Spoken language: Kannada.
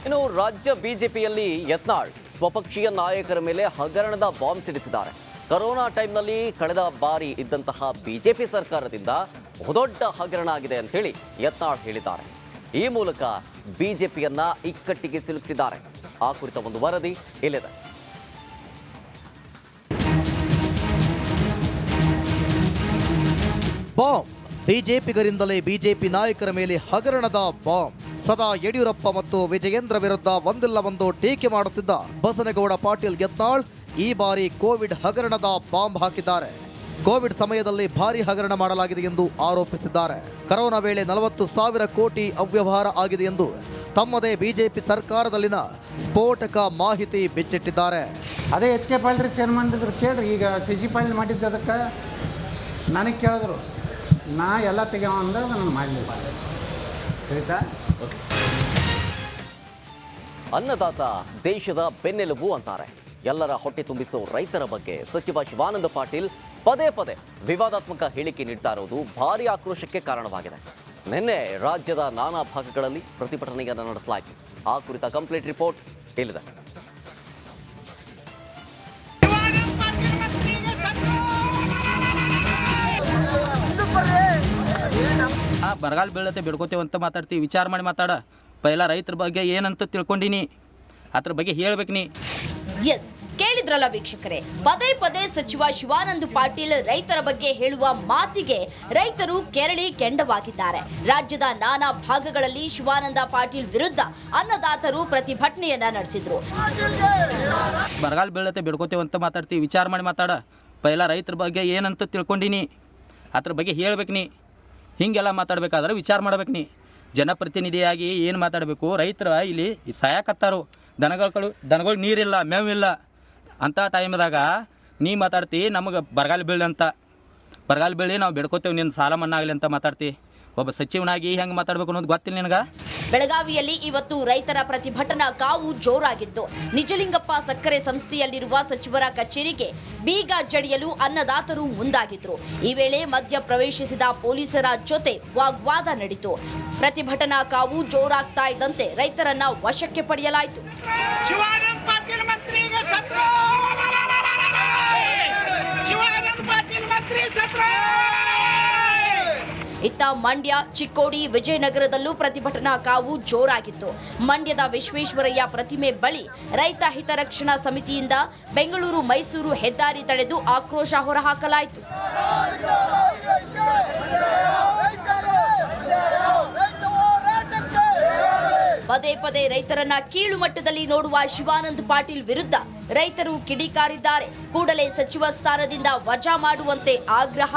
ಇನ್ನು ರಾಜ್ಯ ಬಿಜೆಪಿಯಲ್ಲಿ ಯತ್ನಾಳ್ ಸ್ವಪಕ್ಷೀಯ ನಾಯಕರ ಮೇಲೆ ಹಗರಣದ ಬಾಂಬ್ ಸಿಡಿಸಿದ್ದಾರೆ. ಕೊರೋನಾ ಟೈಮ್ನಲ್ಲಿ ಕಳೆದ ಬಾರಿ ಇದ್ದಂತಹ ಬಿಜೆಪಿ ಸರ್ಕಾರದಿಂದ ಬಹುದೊಡ್ಡ ಹಗರಣ ಆಗಿದೆ ಅಂತ ಹೇಳಿ ಯತ್ನಾಳ್ ಹೇಳಿದ್ದಾರೆ. ಈ ಮೂಲಕ ಬಿಜೆಪಿಯನ್ನ ಇಕ್ಕಟ್ಟಿಗೆ ಸಿಲುಕಿಸಿದ್ದಾರೆ. ಆ ಕುರಿತ ಒಂದು ವರದಿ ಇಲ್ಲಿದೆ. ಬಾಂಬ್ ಬಿಜೆಪಿಗರಿಂದಲೇ ಬಿಜೆಪಿ ನಾಯಕರ ಮೇಲೆ ಹಗರಣದ ಬಾಂಬ್. ಸದಾ ಯಡಿಯೂರಪ್ಪ ಮತ್ತು ವಿಜಯೇಂದ್ರ ವಿರುದ್ಧ ಒಂದಿಲ್ಲ ಒಂದು ಟೀಕೆ ಮಾಡುತ್ತಿದ್ದ ಬಸನಗೌಡ ಪಾಟೀಲ್ ಯತ್ನಾಳ್ ಈ ಬಾರಿ ಕೋವಿಡ್ ಹಗರಣದ ಬಾಂಬ್ ಹಾಕಿದ್ದಾರೆ. ಕೋವಿಡ್ ಸಮಯದಲ್ಲಿ ಭಾರಿ ಹಗರಣ ಮಾಡಲಾಗಿದೆ ಎಂದು ಆರೋಪಿಸಿದ್ದಾರೆ. ಕೊರೋನಾ ವೇಳೆ 40,000 ಕೋಟಿ ಅವ್ಯವಹಾರ ಆಗಿದೆ ಎಂದು ತಮ್ಮದೇ ಬಿಜೆಪಿ ಸರ್ಕಾರದಲ್ಲಿನ ಸ್ಫೋಟಕ ಮಾಹಿತಿ ಬಿಚ್ಚಿಟ್ಟಿದ್ದಾರೆ. ಅದೇ ಎಚ್ ಕೆ ಪಾಲ್ರಿ ಚೇರ್ಮನ್ ಇದ್ರು ಕೇಳ್ರಿ. ಈಗ ಸಿ ಪಾಲ್ ಮಾಡಿದ್ದು ಅದಕ್ಕೆ ನನಗೆ ಕೇಳಿದ್ರು, ನಾ ಎಲ್ಲ ತೆಗೆವ ಅಂದ್ರೆ ನಾನು ಮಾಡಲಿಲ್ಲ. ಆಯ್ತಾ? ಅನ್ನದಾತ ದೇಶದ ಬೆನ್ನೆಲುಬು ಅಂತಾರೆ. ಎಲ್ಲರ ಹೊಟ್ಟೆ ತುಂಬಿಸೋ ರೈತರ ಬಗ್ಗೆ ಸಚಿವ ಶಿವಾನಂದ ಪಾಟೀಲ್ ಪದೇ ಪದೇ ವಿವಾದಾತ್ಮಕ ಹೇಳಿಕೆ ನೀಡ್ತಾ ಇರೋದು ಭಾರಿ ಆಕ್ರೋಶಕ್ಕೆ ಕಾರಣವಾಗಿದೆ. ನಿನ್ನೆ ರಾಜ್ಯದ ನಾನಾ ಭಾಗಗಳಲ್ಲಿ ಪ್ರತಿಭಟನೆಯನ್ನು ನಡೆಸಲಾಯಿತು. ಆ ಕುರಿತ ಕಂಪ್ಲೀಟ್ ರಿಪೋರ್ಟ್ ಇಲ್ಲಿದೆ. ಬರಗಾಲ ಬೀಳತ್ತೆ ಬಿಡ್ಕೋತೇವೆ ಅಂತ ಮಾತಾಡ್ತೀವಿ. ವಿಚಾರ ಮಾಡಿ ಮಾತಾಡ. ಪೈಲ ರೈತರ ಬಗ್ಗೆ ಏನಂತ ತಿಳ್ಕೊಂಡಿನಿ, ಅದ್ರ ಬಗ್ಗೆ ಹೇಳ್ಬೇಕು ನೀ. ಎಸ್, ಕೇಳಿದ್ರಲ್ಲ ವೀಕ್ಷಕರೇ, ಪದೇ ಪದೇ ಸಚಿವ ಶಿವಾನಂದ ಪಾಟೀಲ್ ರೈತರ ಬಗ್ಗೆ ಹೇಳುವ ಮಾತಿಗೆ ರೈತರು ಕೆರಳಿ ಕೆಂಡವಾಗಿದ್ದಾರೆ. ರಾಜ್ಯದ ನಾನಾ ಭಾಗಗಳಲ್ಲಿ ಶಿವಾನಂದ ಪಾಟೀಲ್ ವಿರುದ್ಧ ಅನ್ನದಾತರು ಪ್ರತಿಭಟನೆಯನ್ನ ನಡೆಸಿದ್ರು. ಬರಗಾಲ ಬೀಳತ್ತೆ ಬಿಡ್ಕೋತೇವೆ ಅಂತ ಮಾತಾಡ್ತೀವಿ. ವಿಚಾರ ಮಾಡಿ ಮಾತಾಡ. ಪೈಲ ರೈತರ ಬಗ್ಗೆ ಏನಂತ ತಿಳ್ಕೊಂಡಿನಿ, ಅದ್ರ ಬಗ್ಗೆ ಹೇಳ್ಬೇಕು ನೀ. ಹಿಂಗೆಲ್ಲ ಮಾತಾಡ್ಬೇಕಾದ್ರೆ ವಿಚಾರ ಮಾಡ್ಬೇಕು ನೀ. ಜನಪ್ರತಿನಿಧಿಯಾಗಿ ಏನು ಮಾತಾಡಬೇಕು? ರೈತರ ಇಲ್ಲಿ ಸಾಯಕತ್ತಾರು. ದನಗಳು ನೀರಿಲ್ಲ, ಮೇವಿಲ್ಲ ಅಂಥ ಟೈಮ್ದಾಗ ನೀ ಮಾತಾಡ್ತಿ ನಮಗೆ ಬರಗಾಲ ಬೀಳಂತ. ಬರಗಾಲ ಬೀಳಿ ನಾವು ಬಿಡ್ಕೋತೇವೆ, ನಿನ್ನ ಸಾಲ ಮನ್ನಾ ಆಗಲಿ ಅಂತ ಮಾತಾಡ್ತಿ. ಒಬ್ಬ ಸಚಿವನಾಗಿ ಹೆಂಗೆ ಮಾತಾಡ್ಬೇಕು ಅನ್ನೋದು ಗೊತ್ತಿಲ್ಲ ನಿನಗೆ? ಬೆಳಗಾವಿಯಲ್ಲಿ ಇವತ್ತು ರೈತರ ಪ್ರತಿಭಟನಾ ಕಾವು ಜೋರಾಗಿದ್ದು, ನಿಜಲಿಂಗಪ್ಪ ಸಕ್ಕರೆ ಸಂಸ್ಥೆಯಲ್ಲಿರುವ ಸಚಿವರ ಕಚೇರಿಗೆ ಬೀಗ ಜಡಿಯಲು ಅನ್ನದಾತರು ಮುಂದಾಗಿದ್ರು. ಈ ವೇಳೆ ಮಧ್ಯ ಪ್ರವೇಶಿಸಿದ ಪೊಲೀಸರ ಜೊತೆ ವಾಗ್ವಾದ ನಡೆಯಿತು. ಪ್ರತಿಭಟನಾ ಕಾವು ಜೋರಾಗ್ತಾ ಇದ್ದಂತೆ ರೈತರನ್ನ ವಶಕ್ಕೆ ಪಡೆಯಲಾಯಿತು. ಇತ್ತ ಮಂಡ್ಯ, ಚಿಕ್ಕೋಡಿ, ವಿಜಯನಗರದಲ್ಲೂ ಪ್ರತಿಭಟನಾ ಕಾವು ಜೋರಾಗಿತ್ತು. ಮಂಡ್ಯದ ವಿಶ್ವೇಶ್ವರಯ್ಯ ಪ್ರತಿಮೆ ಬಳಿ ರೈತ ಹಿತರಕ್ಷಣಾ ಸಮಿತಿಯಿಂದ ಬೆಂಗಳೂರು ಮೈಸೂರು ಹೆದ್ದಾರಿ ತಡೆದು ಆಕ್ರೋಶ ಹೊರಹಾಕಲಾಯಿತು. ಪದೇ ಪದೇ ರೈತರನ್ನ ಕೀಳು ಮಟ್ಟದಲ್ಲಿ ನೋಡುವ ಶಿವಾನಂದ ಪಾಟೀಲ್ ವಿರುದ್ಧ ರೈತರು ಕಿಡಿಕಾರಿದ್ದಾರೆ. ಕೂಡಲೇ ಸಚಿವ ಸ್ಥಾನದಿಂದ ವಜಾ ಮಾಡುವಂತೆ ಆಗ್ರಹ